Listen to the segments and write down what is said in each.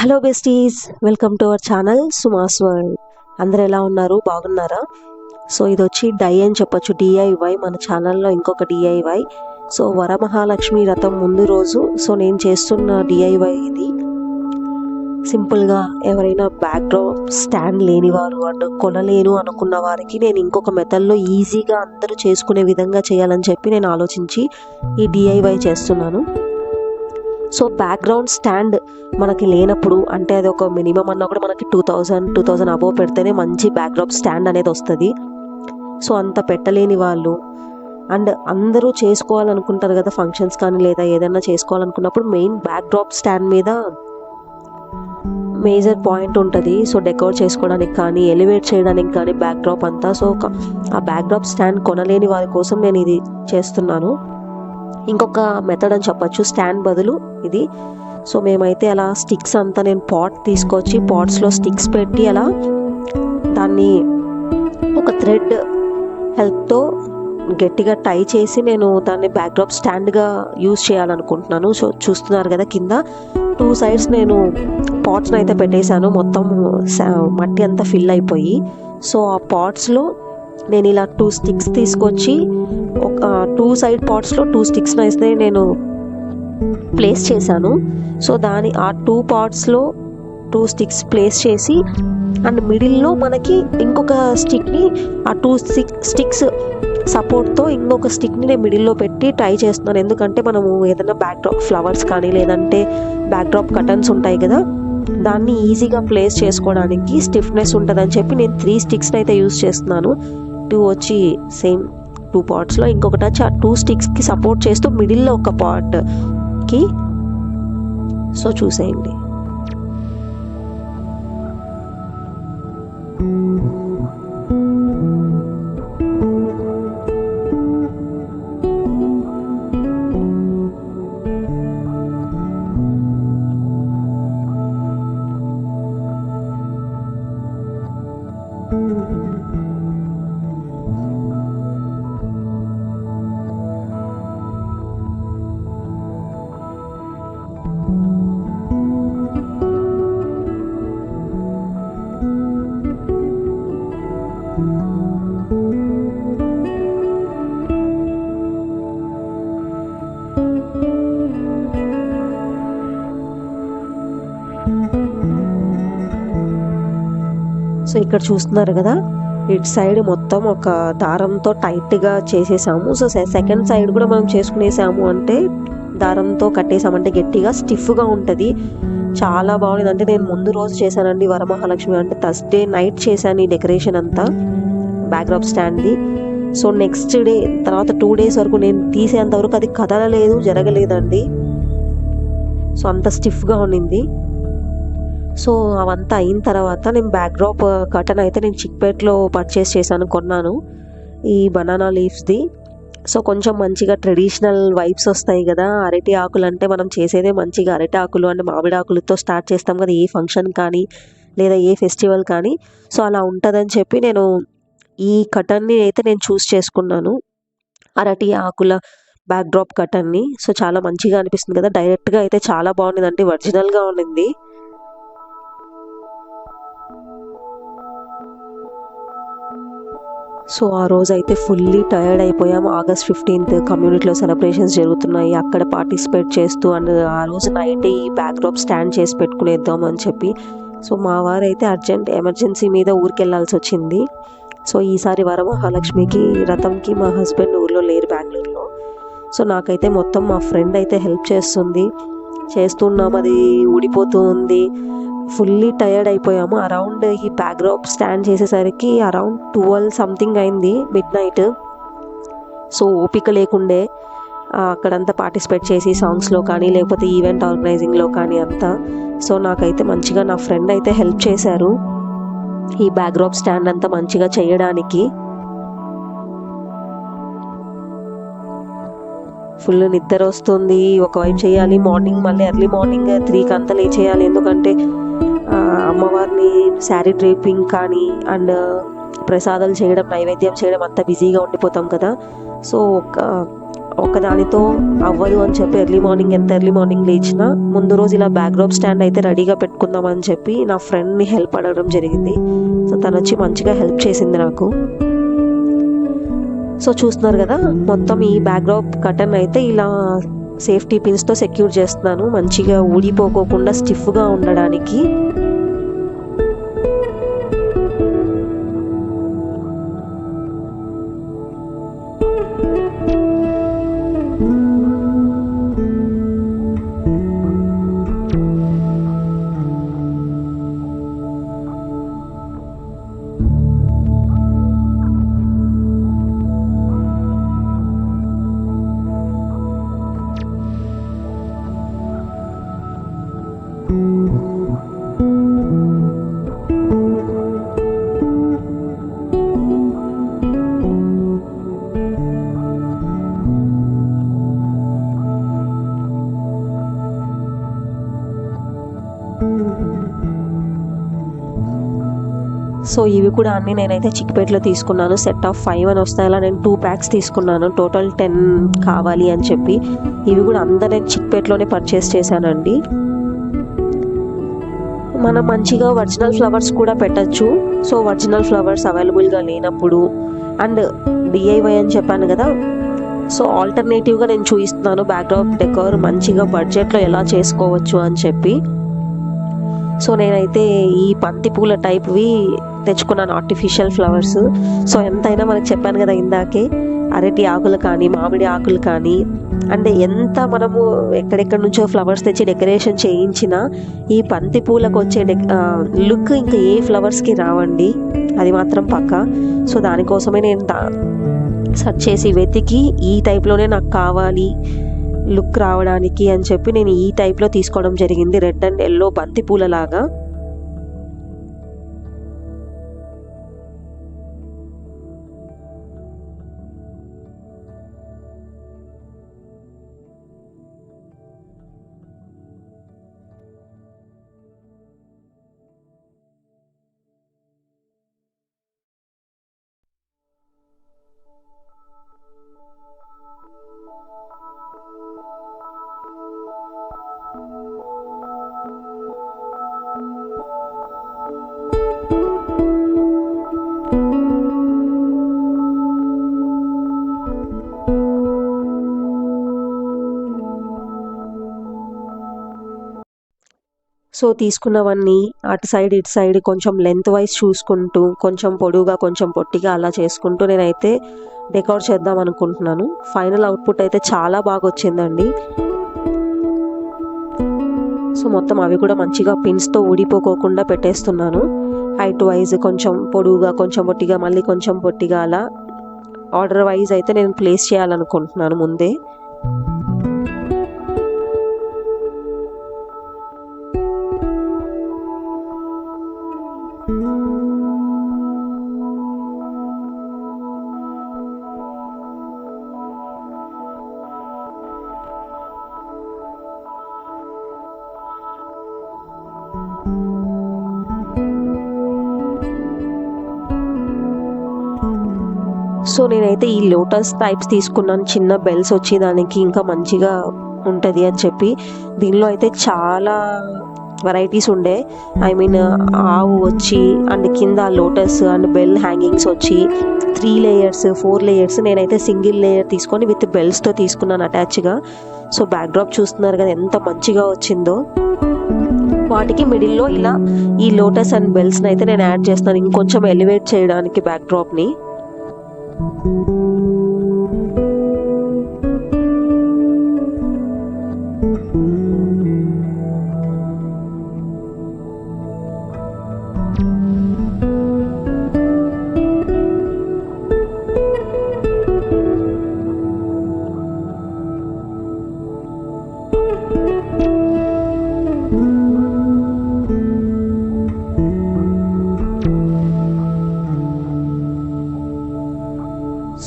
Hello besties, welcome to our channel సుమాస్ world. అందరు ఎలా ఉన్నారు? బాగున్నారా? సో ఇది వచ్చి డై అని చెప్పొచ్చు, డిఐవై. మన ఛానల్లో ఇంకొక డిఐవై. సో వరమహాలక్ష్మి వ్రతం ముందు రోజు నేను చేస్తున్న డిఐవై ఇది. సింపుల్గా ఎవరైనా బ్యాక్డ్రాప్ స్టాండ్ లేనివారు అండ్ కొనలేను అనుకున్న వారికి నేను ఇంకొక మెథడ్లో ఈజీగా అందరూ చేసుకునే విధంగా చేయాలని చెప్పి నేను ఆలోచించి ఈ డిఐవై చేస్తున్నాను. సో బ్యాక్గ్రౌండ్ స్టాండ్ మనకి లేనప్పుడు, అంటే అది ఒక మినిమం అన్నా కూడా మనకి 2000 అబోవ్ పెడితేనే మంచి బ్యాక్డ్రాప్ స్టాండ్ అనేది వస్తుంది. సో అంత పెట్టలేని వాళ్ళు అండ్ అందరూ చేసుకోవాలనుకుంటారు కదా ఫంక్షన్స్ కానీ లేదా ఏదైనా చేసుకోవాలనుకున్నప్పుడు మెయిన్ బ్యాక్డ్రాప్ స్టాండ్ మీద మేజర్ పాయింట్ ఉంటుంది. సో డెకోర్ చేసుకోవడానికి కానీ ఎలివేట్ చేయడానికి కానీ బ్యాక్డ్రాప్ అంతా. సో ఆ బ్యాక్డ్రాప్ స్టాండ్ కొనలేని వారి కోసం నేను ఇది చేస్తున్నాను. ఇంకొక మెథడ్ అని చెప్పచ్చు స్టాండ్ బదులు ఇది. సో మేమైతే అలా స్టిక్స్ అంతా నేను పాట్ తీసుకొచ్చి పాట్స్లో స్టిక్స్ పెట్టి అలా దాన్ని ఒక థ్రెడ్ హెల్ప్తో గట్టిగా టై చేసి నేను దాన్ని బ్యాక్డ్రాప్ స్టాండ్గా యూజ్ చేయాలనుకుంటున్నాను. సో చూస్తున్నారు కదా, కింద 2 సైడ్స్ నేను పాట్స్ని అయితే పెట్టేశాను. మొత్తం మట్టి అంతా ఫిల్ అయిపోయి. సో ఆ పాట్స్లో నేను ఇలా 2 స్టిక్స్ తీసుకొచ్చి ఒక 2 సైడ్ పాట్స్లో 2 స్టిక్స్ని అయితే నేను ప్లేస్ చేశాను. సో ఆ 2 పాట్స్లో 2 స్టిక్స్ ప్లేస్ చేసి అండ్ మిడిల్లో మనకి ఇంకొక స్టిక్ని ఆ 2 స్టిక్స్ సపోర్ట్తో ఇంకొక స్టిక్ని నేను మిడిల్లో పెట్టి ట్రై చేస్తున్నాను. ఎందుకంటే మనము ఏదైనా బ్యాక్డ్రాప్ ఫ్లవర్స్ కానీ లేదంటే బ్యాక్డ్రాప్ కటన్స్ ఉంటాయి కదా, దాన్ని ఈజీగా ప్లేస్ చేసుకోవడానికి స్టిఫ్నెస్ ఉంటుందని చెప్పి నేను 3 స్టిక్స్ని అయితే యూజ్ చేస్తున్నాను. 2 వచ్చి సేమ్ 2 పార్ట్స్లో, ఇంకొకటి వచ్చి ఆ 2 స్టిక్స్కి సపోర్ట్ చేస్తూ మిడిల్లో ఒక పార్ట్కి. సో చూసేయండి. సో ఇక్కడ చూస్తున్నారు కదా, ఇటు సైడ్ మొత్తం ఒక దారంతో టైట్గా చేసేసాము. సో సెకండ్ సైడ్ కూడా మనం చేసుకునేసాము అంటే దారంతో కట్టేసామంటే గట్టిగా స్టిఫ్గా ఉంటుంది. చాలా బాగుంది. అంటే నేను ముందు రోజు చేశానండి వరమహాలక్ష్మి, అంటే థర్స్డే నైట్ చేశాను ఈ డెకరేషన్ అంతా బ్యాక్డ్రాప్ స్టాండ్ది. సో నెక్స్ట్ డే తర్వాత 2 డేస్ వరకు నేను తీసేంత వరకు అది కదలలేదు, జరగలేదండి. సో అంత స్టిఫ్గా ఉండింది. సో అవంతా అయిన తర్వాత నేను బ్యాక్డ్రాప్ కర్టన్ అయితే నేను చిక్పేట్లో పర్చేస్ చేశాను, కొన్నాను ఈ బనానా లీవ్స్ది. సో కొంచెం మంచిగా ట్రెడిషనల్ వైబ్స్ వస్తాయి కదా. అరటి ఆకులు అంటే మనం చేసేదే మంచిగా అరటి ఆకులు అంటే మామిడి ఆకులతో స్టార్ట్ చేస్తాం కదా ఏ ఫంక్షన్ కానీ లేదా ఏ ఫెస్టివల్ కానీ. సో అలా ఉంటుందని చెప్పి నేను ఈ కర్టన్ని అయితే నేను చూస్ చేసుకున్నాను, అరటి ఆకుల బ్యాక్డ్రాప్ కర్టన్ని. సో చాలా మంచిగా అనిపిస్తుంది కదా, డైరెక్ట్గా అయితే చాలా బాగుండిందండి, ఒరిజినల్గా ఉండింది. సో ఆ రోజు అయితే ఫుల్లీ టయర్డ్ అయిపోయాము. August 15th కమ్యూనిటీలో సెలబ్రేషన్స్ జరుగుతున్నాయి, అక్కడ పార్టిసిపేట్ చేస్తూ అండ్ ఆ రోజు నైట్ ఈ బ్యాక్డ్రాప్ స్టాండ్ చేసి పెట్టుకునేద్దాం అని చెప్పి. సో మా వారైతే ఎమర్జెన్సీ మీద ఊరికి వెళ్ళాల్సి వచ్చింది. సో ఈసారి వరమహాలక్ష్మికి రథంకి మా హస్బెండ్ ఊర్లో లేరు, బెంగళూరులో. సో నాకైతే మొత్తం మా ఫ్రెండ్ అయితే హెల్ప్ చేస్తున్నాం, అది ఊడిపోతూ ఉంది. ఫుల్లీ టయర్డ్ అయిపోయాము. అరౌండ్ ఈ బ్యాక్డ్రాప్ స్టాండ్ చేసేసరికి అరౌండ్ 12 సంథింగ్ అయింది, మిడ్ నైట్. సో ఓపిక లేకుండే అక్కడంతా పార్టిసిపేట్ చేసి సాంగ్స్లో కానీ లేకపోతే ఈవెంట్ ఆర్గనైజింగ్లో కానీ అంతా. సో నాకైతే మంచిగా నా ఫ్రెండ్ అయితే హెల్ప్ చేశారు ఈ బ్యాక్డ్రాప్ స్టాండ్ అంతా మంచిగా చేయడానికి. ఫుల్ నిద్ర వస్తుంది, ఒకవైపు చేయాలి, మార్నింగ్ మళ్ళీ ఎర్లీ మార్నింగ్ 3కి అంతా లేచేయాలి. ఎందుకంటే అమ్మవారిని శారీ డ్రేపింగ్ కానీ అండ్ ప్రసాదాలు చేయడం, నైవేద్యం చేయడం అంతా బిజీగా ఉండిపోతాం కదా. సో ఒకదానితో అవ్వదు అని చెప్పి ఎంత ఎర్లీ మార్నింగ్ లేచినా ముందు రోజు ఇలా బ్యాక్డ్రాప్ స్టాండ్ అయితే రెడీగా పెట్టుకుందామని చెప్పి నా ఫ్రెండ్ని హెల్ప్ అడగడం జరిగింది. సో తను వచ్చి మంచిగా హెల్ప్ చేసింది నాకు. సో చూస్తున్నారు కదా, మొత్తం ఈ బ్యాక్డ్రాప్ కర్టన్ అయితే ఇలా సేఫ్టీ పిన్స్తో సెక్యూర్ చేస్తున్నాను, మంచిగా ఊడిపోకోకుండా స్టిఫ్గా ఉండడానికి. సో ఇవి కూడా అన్నీ నేనైతే చిక్పేటలో తీసుకున్నాను. సెట్ ఆఫ్ 5 అని వస్తాయి, అలా నేను 2 ప్యాక్స్ తీసుకున్నాను, టోటల్ 10 కావాలి అని చెప్పి. ఇవి కూడా అందరూ నేను చిక్పేటలోనే పర్చేస్ చేశానండి. మనం మంచిగా ఒరిజినల్ ఫ్లవర్స్ కూడా పెట్టచ్చు. సో ఒరిజినల్ ఫ్లవర్స్ అవైలబుల్గా లేనప్పుడు, అండ్ డిఐవై అని చెప్పాను కదా, సో ఆల్టర్నేటివ్గా నేను చూపిస్తున్నాను బ్యాక్డ్రాప్ డెకోర్ మంచిగా బడ్జెట్లో ఎలా చేసుకోవచ్చు అని చెప్పి. సో నేనైతే ఈ బంతి పూల టైప్వి తెచ్చుకున్నాను, ఆర్టిఫిషియల్ ఫ్లవర్స్. సో ఎంతైనా మనకు చెప్పాను కదా ఇందాకే, అరటి ఆకులు కానీ మామిడి ఆకులు కానీ, అంటే ఎంత మనము ఎక్కడెక్కడి నుంచో ఫ్లవర్స్ తెచ్చి డెకరేషన్ చేయించినా ఈ బంతి పూలకు వచ్చే లుక్ ఇంకా ఏ ఫ్లవర్స్కి రావండి, అది మాత్రం పక్కా. సో దానికోసమే నేను సెర్చ్ చేసి వెతికి ఈ టైప్లోనే నాకు కావాలి లుక్ రావడానికి అని చెప్పి నేను ఈ టైప్లో తీసుకోవడం జరిగింది, రెడ్ అండ్ ఎల్లో బంతి పూలలాగా. సో తీసుకున్నవన్నీ అటు సైడ్ ఇటు సైడ్ కొంచెం లెంత్ వైజ్ చూసుకుంటూ, కొంచెం పొడుగా కొంచెం పొట్టిగా అలా చేసుకుంటూ నేనైతే డెకోర్ చేద్దాం అనుకుంటున్నాను. ఫైనల్ అవుట్పుట్ అయితే చాలా బాగా వచ్చిందండి. సో మొత్తం అవి కూడా మంచిగా పిన్స్తో ఊడిపోకోకుండా పెట్టేస్తున్నాను. హైట్ వైజ్ కొంచెం పొడుగా కొంచెం పొట్టిగా మళ్ళీ కొంచెం పొట్టిగా అలా ఆర్డర్ వైజ్ అయితే నేను ప్లేస్ చేయాలనుకుంటున్నాను ముందే. సో నేనైతే ఈ లోటస్ టైప్స్ తీసుకున్నాను, చిన్న బెల్స్ వచ్చి దానికి ఇంకా మంచిగా ఉంటుంది అని చెప్పి. దీనిలో అయితే చాలా వెరైటీస్ ఉండే, ఐ మీన్ ఆవు వచ్చి అండ్ కింద లోటస్ అండ్ బెల్ హ్యాంగింగ్స్ వచ్చి 3 లేయర్స్ 4 లేయర్స్. నేనైతే సింగిల్ లేయర్ తీసుకొని విత్ బెల్స్తో తీసుకున్నాను అటాచ్గా. సో బ్యాక్డ్రాప్ చూస్తున్నారు కదా ఎంత మంచిగా వచ్చిందో. వాటికి మిడిల్లో ఇలా ఈ లోటస్ అండ్ బెల్స్ని అయితే నేను యాడ్ చేస్తాను ఇంకొంచెం ఎలివేట్ చేయడానికి బ్యాక్డ్రాప్ని.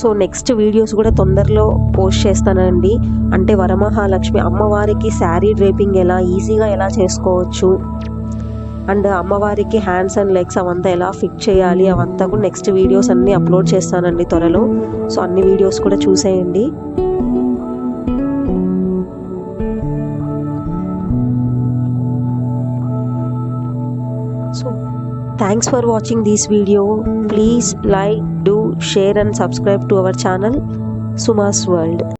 సో నెక్స్ట్ వీడియోస్ కూడా తొందరలో పోస్ట్ చేస్తానండి. అంటే వరమహాలక్ష్మి అమ్మవారికి శారీ డ్రేపింగ్ ఈజీగా ఎలా చేసుకోవచ్చు, అండ్ అమ్మవారికి హ్యాండ్స్ అండ్ లెగ్స్ అవంతా ఎలా ఫిట్ చేయాలి అవంతా కూడా నెక్స్ట్ వీడియోస్ అన్నీ అప్లోడ్ చేస్తానండి త్వరలో. సో అన్ని వీడియోస్ కూడా చూసేయండి. So thanks for watching this video. Please like, do, share and subscribe to our channel Suma's World.